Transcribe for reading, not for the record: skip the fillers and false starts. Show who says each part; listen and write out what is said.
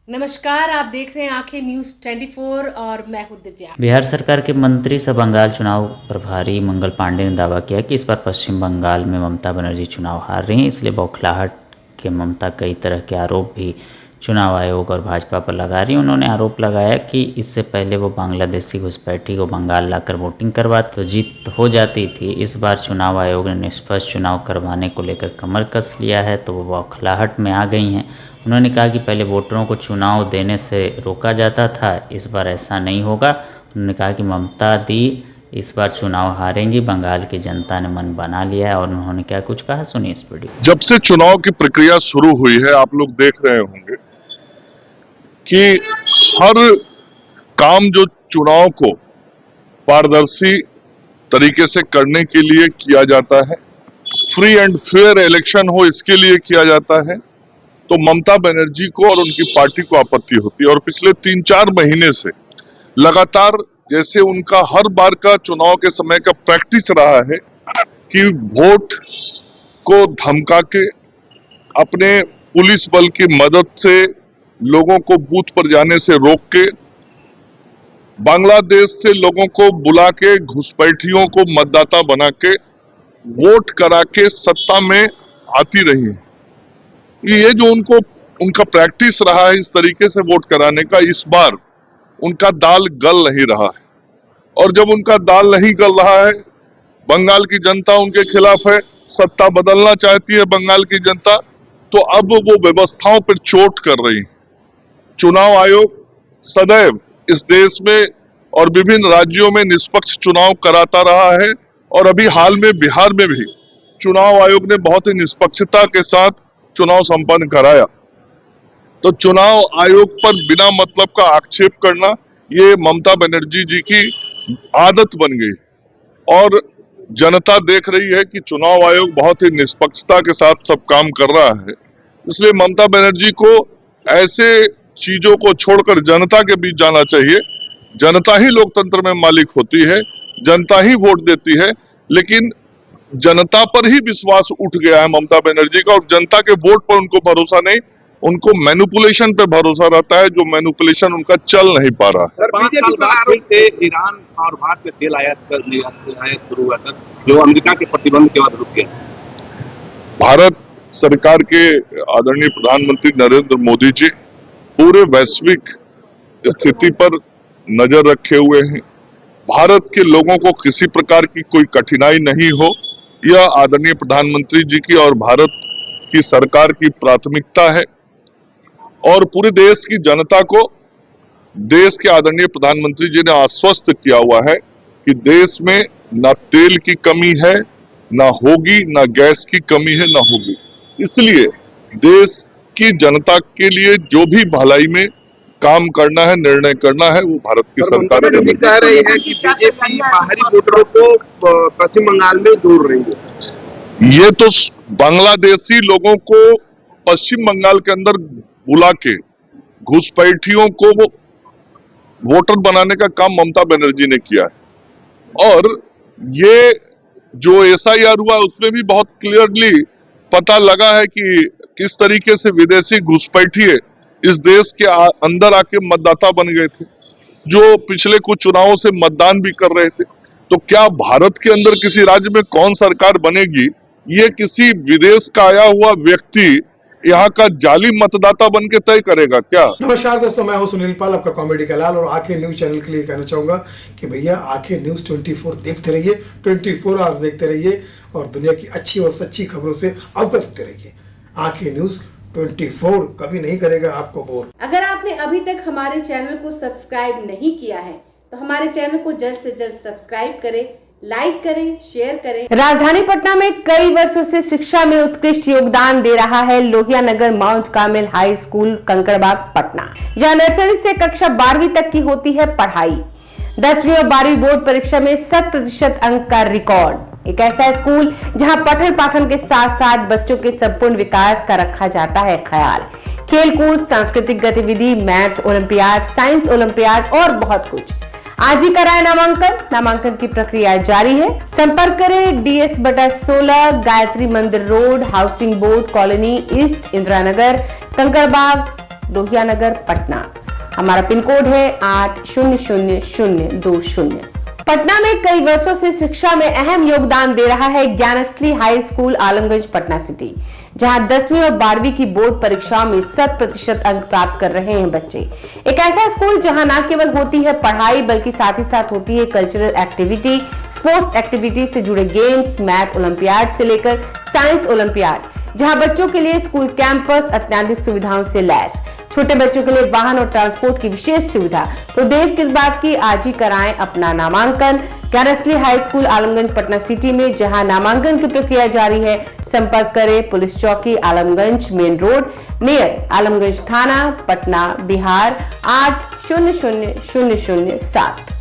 Speaker 1: नमस्कार, आप देख रहे हैं आंखें न्यूज 24 और मैं हूं दिव्या।
Speaker 2: बिहार सरकार के मंत्री सह बंगाल चुनाव प्रभारी मंगल पांडे ने दावा किया कि इस बार पश्चिम बंगाल में ममता बनर्जी चुनाव हार रही हैं, इसलिए बौखलाहट के ममता कई तरह के आरोप भी चुनाव आयोग और भाजपा पर लगा रही हैं। उन्होंने आरोप लगाया कि इससे पहले वो बांग्लादेशी घुसपैठी को बंगाल लाकर वोटिंग करवाते तो जीत हो जाती थी। इस बार चुनाव आयोग ने निष्पक्ष चुनाव करवाने को लेकर कमर कस लिया है तो वो बौखलाहट में आ गई हैं। उन्होंने कहा कि पहले वोटरों को चुनाव देने से रोका जाता था, इस बार ऐसा नहीं होगा। उन्होंने कहा कि ममता दी इस बार चुनाव हारेंगी, बंगाल की जनता ने मन बना लिया है। और उन्होंने क्या कुछ कहा, सुनिए इस वीडियो।
Speaker 3: जब से चुनाव की प्रक्रिया शुरू हुई है, आप लोग देख रहे होंगे कि हर काम जो चुनाव को पारदर्शी तरीके से करने के लिए किया जाता है, फ्री एंड फेयर इलेक्शन हो इसके लिए किया जाता है, तो ममता बनर्जी को और उनकी पार्टी को आपत्ति होती है। और पिछले 3-4 महीने से लगातार जैसे उनका हर बार का चुनाव के समय का प्रैक्टिस रहा है कि वोट को धमका के अपने पुलिस बल की मदद से लोगों को बूथ पर जाने से रोक के, बांग्लादेश से लोगों को बुला के घुसपैठियों को मतदाता बना के वोट करा के सत्ता में आती रही है। ये जो उनका प्रैक्टिस रहा है इस तरीके से वोट कराने का, इस बार उनका दाल गल नहीं रहा है। और जब उनका दाल नहीं गल रहा है, बंगाल की जनता उनके खिलाफ है, सत्ता बदलना चाहती है बंगाल की जनता, तो अब वो व्यवस्थाओं पर चोट कर रही है। चुनाव आयोग सदैव इस देश में और विभिन्न राज्यों में निष्पक्ष चुनाव कराता रहा है और अभी हाल में बिहार में भी चुनाव आयोग ने बहुत ही निष्पक्षता के साथ चुनाव संपन्न कराया। तो चुनाव आयोग पर बिना मतलब का आक्षेप करना ये ममता बनर्जी जी की आदत बन गई और जनता देख रही है कि चुनाव आयोग बहुत ही निष्पक्षता के साथ सब काम कर रहा है। इसलिए ममता बनर्जी को ऐसे चीजों को छोड़कर जनता के बीच जाना चाहिए। जनता ही लोकतंत्र में मालिक होती है, जनता ही वोट देती है, लेकिन जनता पर ही विश्वास उठ गया है ममता बनर्जी का और जनता के वोट पर उनको भरोसा नहीं, उनको मैनिपुलेशन पे भरोसा रहता है, जो मैनिपुलेशन उनका चल नहीं पा रहा है।
Speaker 4: बीजेपी पर आरोप थे ईरान और भारत में तेल आयात शुरू हुआ था, जो अमेरिका के प्रतिबंध के बाद रुक गया।
Speaker 3: भारत सरकार के आदरणीय प्रधानमंत्री नरेंद्र मोदी जी पूरे वैश्विक स्थिति पर नजर रखे हुए हैं। भारत के लोगों को किसी प्रकार की कोई कठिनाई नहीं हो, यह आदरणीय प्रधानमंत्री जी की और भारत की सरकार की प्राथमिकता है। और पूरे देश की जनता को देश के आदरणीय प्रधानमंत्री जी ने आश्वस्त किया हुआ है कि देश में न तेल की कमी है, न होगी, न गैस की कमी है, न होगी। इसलिए देश की जनता के लिए जो भी भलाई में काम करना है, निर्णय करना है, वो भारत की सरकार
Speaker 4: कह रही है कि बीजेपी बाहरी वोटरों को पश्चिम बंगाल में जोड़ रही है।
Speaker 3: ये तो बांग्लादेशी लोगों को पश्चिम बंगाल के अंदर बुला के घुसपैठियों को वोटर बनाने का काम ममता बनर्जी ने किया है। और ये जो एसआईआर हुआ उसमें भी बहुत क्लियरली पता लगा है कि किस तरीके से विदेशी घुसपैठिए इस देश के अंदर आके मतदाता बन गए थे, जो पिछले कुछ चुनावों से मतदान भी कर रहे थे। तो क्या भारत के अंदर किसी राज्य में कौन सरकार बनेगी, ये किसी विदेश का आया हुआ व्यक्ति यहाँ का जाली मतदाता बन के तय करेगा क्या?
Speaker 5: नमस्कार दोस्तों, मैं हूं सुनील पाल, आपका कॉमेडी का लाल, और आंखें न्यूज चैनल के लिए कहना चाहूंगा कि भैया आंखें न्यूज 24 देखते रहिए, 24 आवर्स देखते रहिए और दुनिया की अच्छी और सच्ची खबरों से अवगत होते रहिए। आंखें न्यूज 24 कभी नहीं करेगा आपको बोर।
Speaker 1: अगर आपने अभी तक हमारे चैनल को सब्सक्राइब नहीं किया है तो हमारे चैनल को जल्द से जल्द सब्सक्राइब करें, लाइक करें, शेयर करें। राजधानी पटना में कई वर्षों से शिक्षा में उत्कृष्ट योगदान दे रहा है Lohia Nagar Mount Carmel High School Kankarbagh Patna, जहां नर्सरी से कक्षा 12वीं तक की होती है पढ़ाई। 10वीं और 12वीं बोर्ड परीक्षा में 100% अंक का रिकॉर्ड। एक ऐसा स्कूल जहां पठन पाठन के साथ साथ बच्चों के संपूर्ण विकास का रखा जाता है ख्याल। खेलकूद, सांस्कृतिक गतिविधि, मैथ ओलंपियाड, साइंस ओलंपियाड और बहुत कुछ। आज ही कराए नामांकन की प्रक्रिया जारी है। संपर्क करें DS/16 Gayatri Mandir road, housing board colony east, Indira Nagar, Kankarbagh Lohia Nagar, Patna. हमारा पिन कोड है 800020। पटना में कई वर्षों से शिक्षा में अहम योगदान दे रहा है Gyansthali high school Alamganj Patna city, जहां 10वीं और 12वीं की बोर्ड परीक्षाओं में 100% अंक प्राप्त कर रहे हैं बच्चे। एक ऐसा स्कूल जहां न केवल होती है पढ़ाई बल्कि साथ ही साथ होती है कल्चरल एक्टिविटी, स्पोर्ट्स एक्टिविटी से जुड़े गेम्स, मैथ ओलंपियाड से लेकर साइंस ओलंपियाड, जहां बच्चों के लिए स्कूल कैंपस अत्याधुनिक सुविधाओं से लैस, छोटे बच्चों के लिए वाहन और ट्रांसपोर्ट की विशेष सुविधा। तो देर किस बात की, आज ही कराएं अपना नामांकन Gyansthali high school Alamganj Patna city में, जहां नामांकन की प्रक्रिया जारी है। संपर्क करें पुलिस चौकी Alamganj main road near Alamganj थाना, पटना, बिहार 800007।